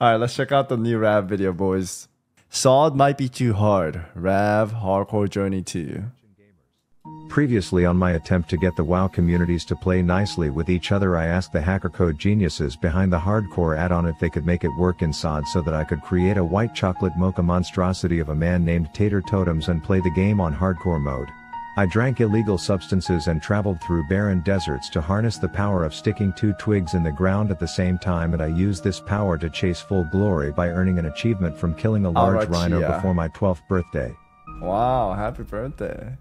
Alright, let's check out the new Rav video, boys. Sod might be too hard. Rav Hardcore Journey 2. Previously on my attempt to get the WoW communities to play nicely with each other, I asked the hacker code geniuses behind the hardcore add-on if they could make it work in SOD so that I could create a white chocolate mocha monstrosity of a man named Tater Totems and play the game on hardcore mode. I drank illegal substances and traveled through barren deserts to harness the power of sticking 2 twigs in the ground at the same time, and I used this power to chase full glory by earning an achievement from killing a large rhino before my 12th birthday. Wow, happy birthday.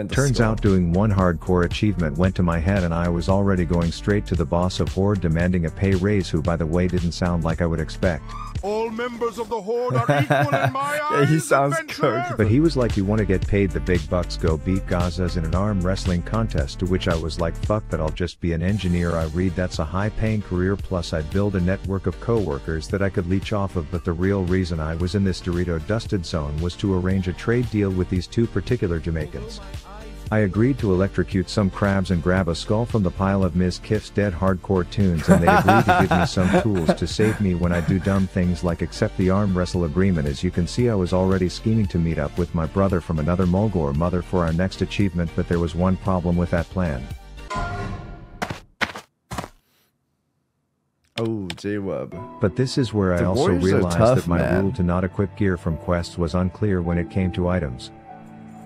Turns out doing one hardcore achievement went to my head and I was already going straight to the boss of Horde demanding a pay raise, who by the way didn't sound like I would expect. All members of the Horde are equal in my eyes. Yeah, he sounds cooked. But he was like, you want to get paid the big bucks, go beat Gazas in an arm wrestling contest, to which I was like, fuck that, I'll just be an engineer. I read that's a high paying career, plus I'd build a network of co-workers that I could leech off of. But the real reason I was in this Dorito dusted zone was to arrange a trade deal with these 2 particular Jamaicans. I agreed to electrocute some crabs and grab a skull from the pile of Ms. Kiff's dead hardcore tunes, and they agreed to give me some tools to save me when I do dumb things like accept the arm wrestle agreement. As you can see, I was already scheming to meet up with my brother from another Mulgore mother for our next achievement, but there was one problem with that plan. Oh, J-Web. But this is where I also realized that my rule to not equip gear from quests was unclear when it came to items.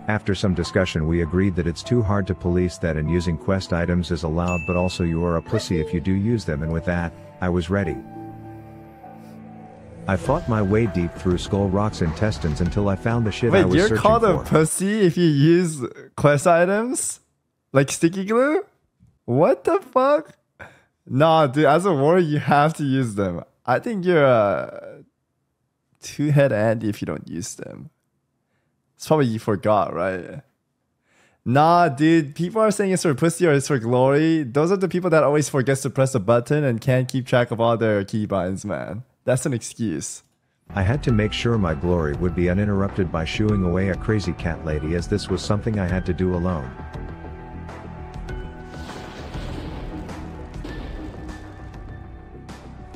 After some discussion, we agreed that it's too hard to police that, and using quest items is allowed, but also you are a pussy if you do use them, and with that, I was ready. I fought my way deep through Skull Rock's intestines until I found the shit I was searching for. Wait, you're called a pussy if you use quest items? Like sticky glue? What the fuck? Nah, dude, as a warrior, you have to use them. I think you're a two-head Andy if you don't use them. It's probably you forgot, right? Nah, dude, people are saying it's for pussy or it's for glory. Those are the people that always forgets to press a button and can't keep track of all their keybinds, man. That's an excuse. I had to make sure my glory would be uninterrupted by shooing away a crazy cat lady, as this was something I had to do alone.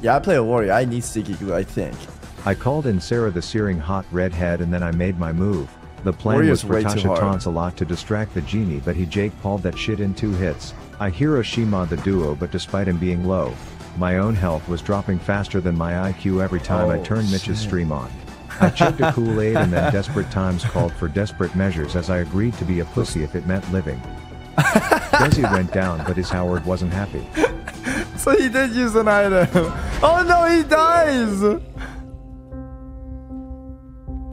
Yeah, I play a warrior. I need sticky glue, I think. I called in Sarah the searing hot redhead, and then I made my move. The plan was for Tasha taunts a lot to distract the genie, but he Jake Paul'd that shit in 2 hits. I Hiroshima the duo, but despite him being low, my own health was dropping faster than my IQ every time I turned Mitch's stream on. I chugged a Kool-Aid, and then desperate times called for desperate measures, as I agreed to be a pussy if it meant living. Desi went down, but his Howard wasn't happy. So he did use an item. Oh no, he dies!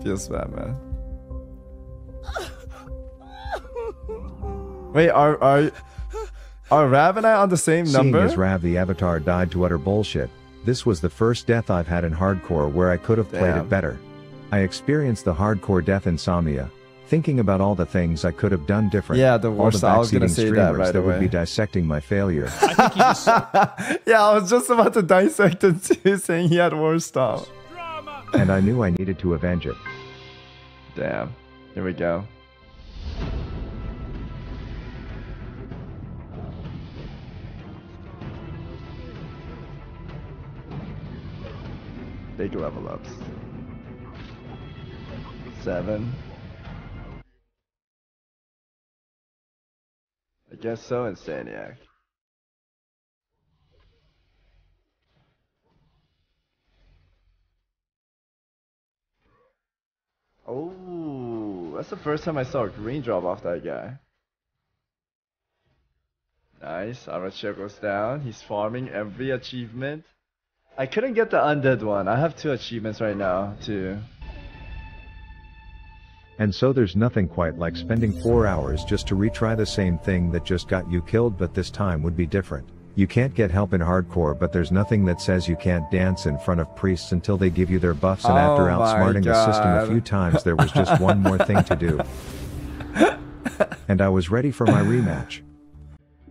Feels bad, man. Wait, are Rav and I on the same number? Seeing as Rav the Avatar died to utter bullshit, this was the first death I've had in hardcore where I could have played it better. I experienced the hardcore death insomnia, thinking about all the things I could have done different. Yeah, the worst. I was gonna say that right away. Would be dissecting my failure. I think he just yeah, I was just about to dissect it too, saying he had worse stuff. And I knew I needed to avenge it. Damn. Here we go. Big level ups. 7. I guess so, Insaniac. Oh, that's the first time I saw a green drop off that guy. Nice, our share goes down. He's farming every achievement. I couldn't get the undead one. I have 2 achievements right now, too. And so there's nothing quite like spending 4 hours just to retry the same thing that just got you killed, but this time would be different. You can't get help in hardcore, but there's nothing that says you can't dance in front of priests until they give you their buffs, and after outsmarting the system a few times, there was just one more thing to do. And I was ready for my rematch.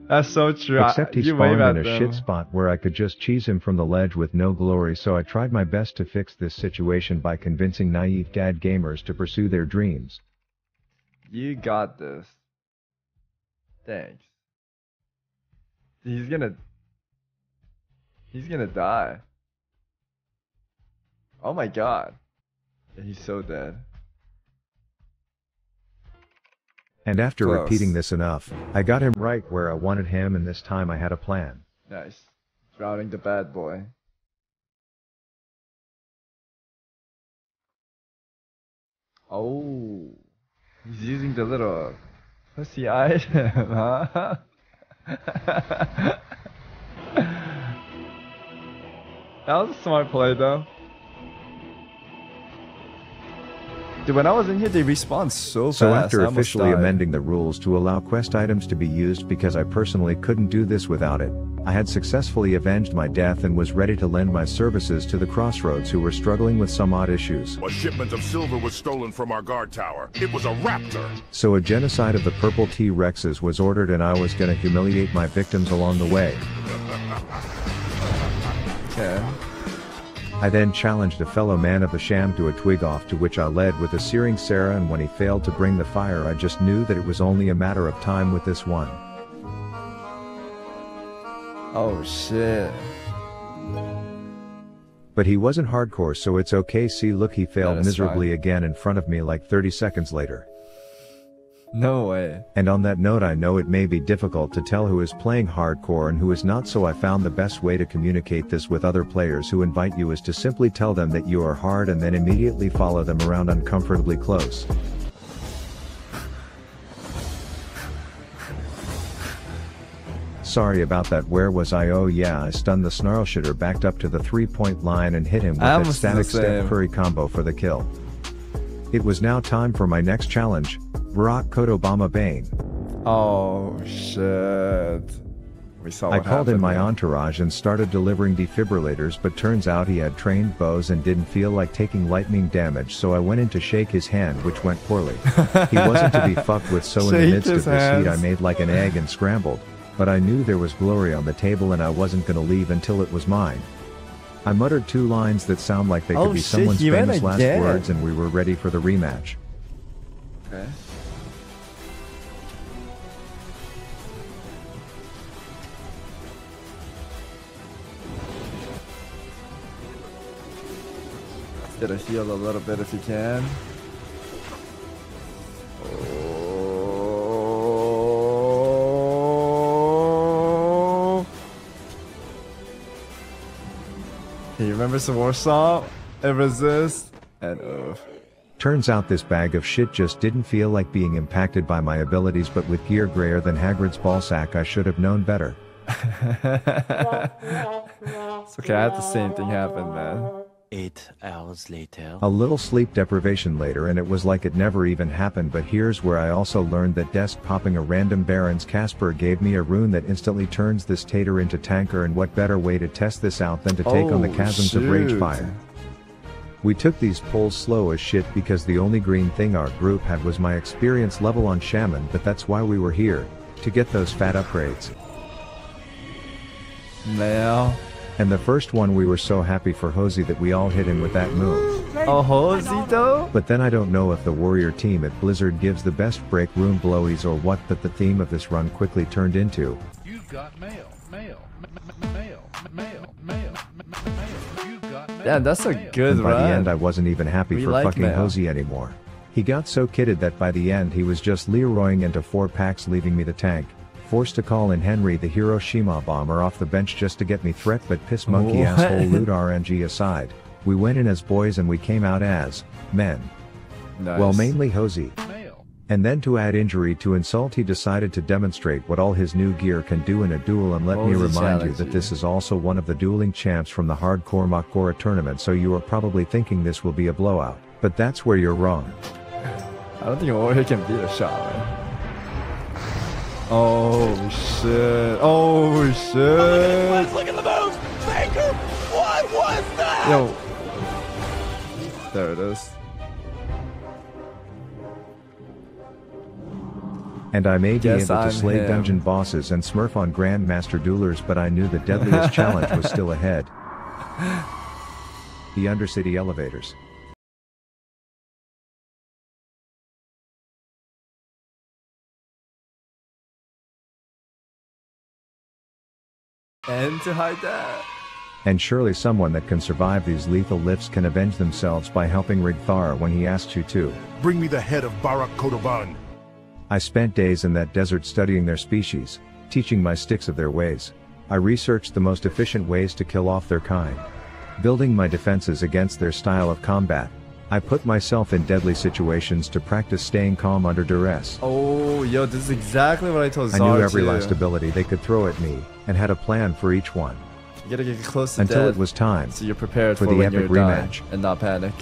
That's so true. Except he spawned in a shit spot where I could just cheese him from the ledge with no glory, so I tried my best to fix this situation by convincing naive dad gamers to pursue their dreams. You got this. Thanks. He's gonna die. Oh my god. He's so dead. And after Close. repeating this enough, I got him right where I wanted him, and this time I had a plan. Nice. Drowning the bad boy. Oh. He's using the little pussy item, huh? That was a smart play though. Dude, when I was in here, they respawned so fast. So after I almost officially died. amending the rules to allow quest items to be used because I personally couldn't do this without it, I had successfully avenged my death and was ready to lend my services to the Crossroads who were struggling with some odd issues. A shipment of silver was stolen from our guard tower. It was a raptor. So a genocide of the purple T-Rexes was ordered, and I was gonna humiliate my victims along the way. Okay. I then challenged a fellow man of the sham to a twig off, to which I led with a searing Sarah, and when he failed to bring the fire, I just knew that it was only a matter of time with this one. Oh shit. But he wasn't hardcore, so it's okay. See, look, he failed That is miserably fine. again in front of me like 30 seconds later. No way. And on that note, I know it may be difficult to tell who is playing hardcore and who is not, so I found the best way to communicate this with other players who invite you is to simply tell them that you are hard and then immediately follow them around uncomfortably close. Sorry about that, where was I? Oh yeah, I stunned the snarl shitter, backed up to the 3-point line and hit him with I that almost did the static Steph same. Curry combo for the kill. It was now time for my next challenge, Barack Code Obama Bane. Oh shit. We saw I what called in happened my there. entourage and started delivering defibrillators, but turns out he had trained bows and didn't feel like taking lightning damage, so I went in to shake his hand, which went poorly. He wasn't to be fucked with, so in the Shake midst of his this heat I hands. made like an egg and scrambled, but I knew there was glory on the table and I wasn't gonna leave until it was mine. I muttered 2 lines that sound like they could Oh be shit, someone's he ran famous last again. words, and we were ready for the rematch. Okay. Get a heal a little bit if you can. Oh. Can you remember some more song? And resist and oof. Turns out this bag of shit just didn't feel like being impacted by my abilities, but with gear grayer than Hagrid's ballsack, I should have known better. It's okay, I had the same thing happen, man. 8 hours later. A little sleep deprivation later and it was like it never even happened, but here's where I also learned that desk popping a random Baron's Casper gave me a rune that instantly turns this tater into tanker, and what better way to test this out than to take on the Oh, chasms of rage shoot. fire. We took these pulls slow as shit because the only green thing our group had was my experience level on Shaman, but that's why we were here, to get those fat upgrades. Now. And the first one, we were so happy for Hosey that we all hit him with that move. Oh, Hosito? But then I don't know if the warrior team at Blizzard gives the best break room blowies or what, but the theme of this run quickly turned into, You've got mail, mail, mail, mail, mail, mail. You've got mail. Yeah, that's a good and by run. the end I wasn't even happy We for like fucking mail. Hosey anymore. He got so kitted that by the end he was just Leroying into 4 packs, leaving me the tank. Forced to call in Henry the Hiroshima bomber off the bench just to get me threat, but piss monkey What? asshole loot RNG aside. We went in as boys and we came out as men. Nice. Well, mainly Hosey. Mail. And then to add injury to insult, he decided to demonstrate what all his new gear can do in a duel, and let me Hosey remind you challenged that you. this is also one of the dueling champs from the Hardcore Makora tournament, so you are probably thinking this will be a blowout. But that's where you're wrong. I don't think a warrior can beat a shaman. Oh shit. Oh shit. Look at the moves! Baker! What was that? Yo. There it is. And I may be Guess able to I'm slay him. dungeon bosses and smurf on Grandmaster Duelers, but I knew the deadliest challenge was still ahead. The Undercity elevators. And to hide that. And surely someone that can survive these lethal lifts can avenge themselves by helping Rigthar when he asks you to. Bring me the head of Barak Kodovan. I spent days in that desert studying their species, teaching my sticks of their ways. I researched the most efficient ways to kill off their kind. Building my defenses against their style of combat. I put myself in deadly situations to practice staying calm under duress. Oh, yo, this is exactly what I told I Zar knew every too. last ability they could throw at me, and had a plan for each one. You gotta get close to Until death, it was time so you're prepared for for the when epic you're dying rematch. and not panic.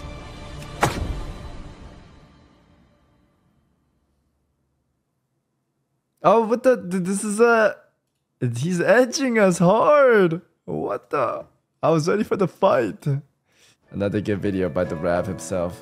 Oh, what the? This is a. He's edging us hard. What the? I was ready for the fight. Another good video by the Rav himself.